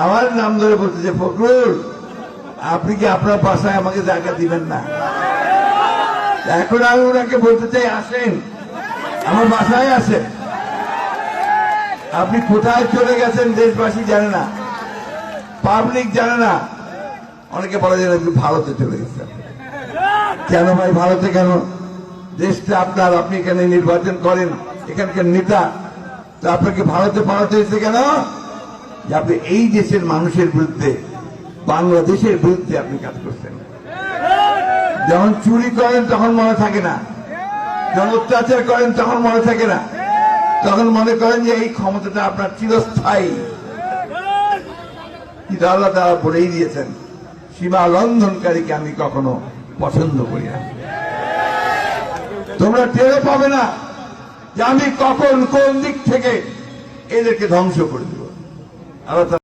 আমার নাম ধরে বলতে যে ফখরুল আপনি কি আপনার বাসায় আমাকে জায়গা দিবেন না? এখন আমি ওনাকে বলতে চাই আসেন আমার বাসায় আসেন। আপনি কোথায় চলে গেছেন দেশবাসী জানে না, পাবলিক জানে না। অনেকে বলে যে আপনি ভারতে চলে গেছেন। কেন ভাই ভারতে কেন? দেশটা আপনার, আপনি এখানে নির্বাচন করেন, এখানকার নেতা, তো আপনাকে ভারতে পাঠাতে হয়েছে কেন? যে আপনি এই দেশের মানুষের বিরুদ্ধে, বাংলাদেশের বিরুদ্ধে আপনি কাজ করছেন। যখন চুরি করেন তখন মনে থাকে না, যখন অত্যাচার করেন তখন মনে থাকে না, তখন মনে করেন যে এই ক্ষমতাটা আপনার চিরস্থায়ী। কিন্তু আল্লাহ তাআলা বলেই দিয়েছেন, সীমা লঙ্ঘনকারীকে আমি কখনো পছন্দ করি না। তোমরা টেরও পাবে না যে আমি কখন কোন দিক থেকে এদেরকে ধ্বংস করে দেব। আল্লাহ